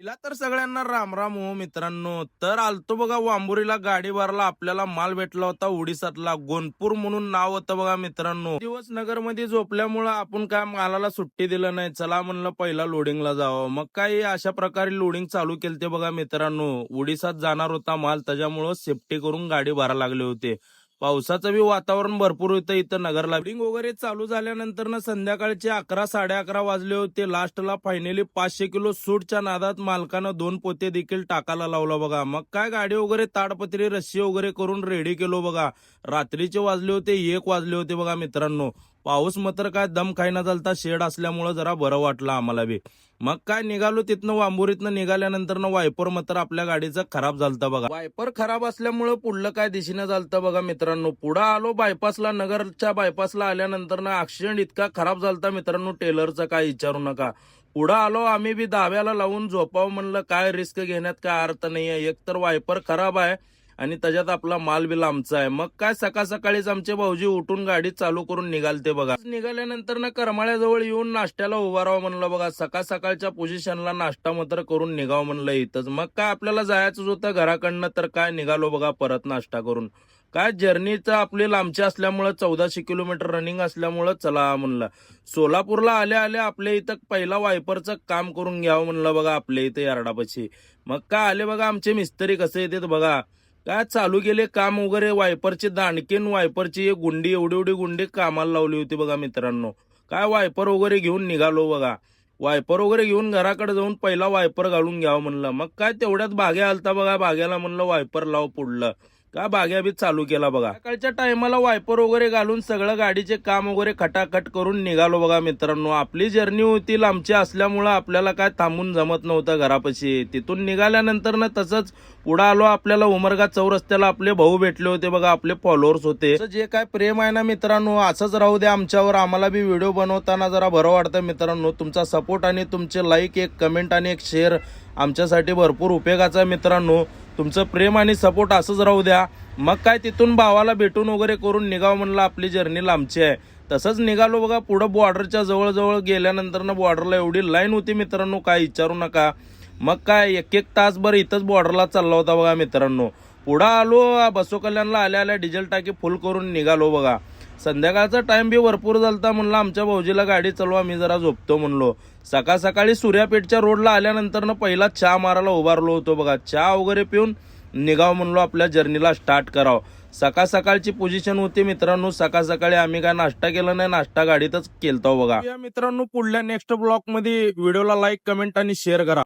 तिला तर सगळ्यांना राम राम हो मित्रांनो. तर आलतो बघा वांबुरीला गाडी भरला, आपल्याला माल भेटला होता उडीसातला. गोनपूर म्हणून नाव होतं बघा मित्रांनो. दिवस नगरमध्ये झोपल्यामुळं आपण काय मालाला सुट्टी दिलं नाही. चला म्हणलं पहिला लोडिंगला जावं. मग काय अशा प्रकारे लोडिंग चालू केलते बघा मित्रांनो. उडीसात जाणार होता माल, त्याच्यामुळं सेफ्टी करून गाडी भरायला लागले होते. पावसाचं बी वातावरण भरपूर होतं इथं नगरला. लोडिंग वगैरे चालू झाल्यानंतर ना संध्याकाळचे 11 11:30 वाजले होते. लास्टला फायनली 500 किलो सूटच्या नादात मालकानं 2 पोते देखील टाकायला लावला बघा. मग काय गाडी वगैरे ताडपत्री रस्सी वगैरे करून रेडी केलो बघा. रात्रीचे वाजले होते 1 वाजले होते बघा मित्रांनो. पाऊस मात्र काय दम खायना झालता, शेड असल्यामुळे जरा बरं वाटलं आम्हाला बी. मग काय निघालो तिथनं वांबुरीतनं निघाल्यानंतर वायपर मात्र आपल्या गाडीचं खराब झालतं बघा. वायपर खराब असल्यामुळे पुढलं काय दिशेनं झालतं बघा मित्रांनो. पुढं आलो बायपासला, नगरच्या बायपासला आल्यानंतर ना ऍक्सिडेंट इतका खराब झालता मित्रांनो, टेलरचा काय विचारू नका. पुढं आलो आम्ही बी दाव्याला लावून झोपावं म्हणलं, काय रिस्क घेण्यात काय अर्थ नाहीये. एक तर वायपर खराब आहे आणि त्याच्यात आपला माल बी लांबचा आहे. मग काय सकाळ सकाळीच आमचे भाऊजी उठून गाडी चालू करून निघालते बघा. निघाल्यानंतर ना करमाळ्याजवळ येऊन नाश्त्याला उभा राहावं म्हणलं बघा. सकाळ सकाळच्या पोझिशनला नाश्ता मात्र करून निघावं म्हणलं इथंच. मग काय आपल्याला जायचं होतं घराकडनं, तर काय निघालो बघा परत नाश्ता करून. काय जर्नीचं आपली लांबची असल्यामुळं 1400 किलोमीटर रनिंग असल्यामुळं चला म्हणलं. सोलापूरला आल्या आल्या आपल्या इथं पहिला वायपरचं काम करून घ्यावं म्हणलं बघा आपल्या इथं यार्डापाशी. मग काय आले बघा आमचे मिस्त्री कसे येतात बघा. काय चालू केले काम वगैरे, वायपरची दांडकीन वायपरची एक गुंडी एवढी एवढी गुंडी कामाला लावली होती बघा मित्रांनो. काय वायपर वगैरे घेऊन निघालो बघा. वायपर वगैरे घेऊन घराकडे जाऊन पहिला वायपर घालून घ्यावं म्हणलं. मग काय तेवढ्यात बाग्या आलता बघा. बाग्याला म्हणलं वायपर लाव पुढलं. का बाग्या बी चालू केला बघा. सकाळच्या टायमाला वायपर वगैरे घालून सगळं गाडीचे काम वगैरे खटाखट करून निघालो बघा मित्रांनो. आपली जर्नी होती लांबची असल्यामुळं आपल्याला काय थांबून जमत नव्हतं घरापाशी. तिथून निघाल्यानंतर ना तसंच पुढे आलो. आपल्याला उमरगा चौरस्त्याला आपले भाऊ भेटले होते बघा, आपले फॉलोअर्स होते. जे काय प्रेम आहे ना मित्रांनो, असंच राहू द्या आमच्यावर. आम्हाला बी व्हिडिओ बनवताना जरा बरं वाटतं मित्रांनो. तुमचा सपोर्ट आणि तुमचे लाईक, एक कमेंट आणि एक शेअर आमच्यासाठी भरपूर उपयोगाचा आहे मित्रांनो. तुमचं प्रेम आणि सपोर्ट असंच राहू द्या. मग काय तिथून भावाला भेटून वगैरे करून निघावं म्हणलं, आपली जर्नी लांबची आहे. तसंच निघालो बघा. पुढं बॉर्डरच्या जवळ गेल्यानंतर ना बॉर्डरला एवढी लाईन होती मित्रांनो, काय विचारू नका. मग काय एक एक तासभर इथंच बॉर्डरला चालला होता बघा मित्रांनो. पुढं आलो बसो कल्याणला आल्या आल्या डिझेल टाकी फुल करून निघालो बघा. संध्याकाळचा टाइम बी भरपूर झालता. म्हणलं आमच्या भाऊजीला गाडी चालवा, मी जरा झोपतो म्हणलो. सकाळ सकाळी सूर्यापेठच्या रोडला आल्यानंतर ना पहिला चहा मारायला उभारलो होतो बघा. चहा वगैरे पिऊन निघाव म्हणलो, आपल्या जर्नीला स्टार्ट करावं. सकाळ सकाळची पोझिशन होती मित्रांनो. सकाळ सकाळी आम्ही काय नाश्ता केला नाही, नाश्ता गाडीतच केलतो बघा. मित्रांनो पुढल्या नेक्स्ट ब्लॉग मध्ये व्हिडिओला लाईक, कमेंट आणि शेअर करा.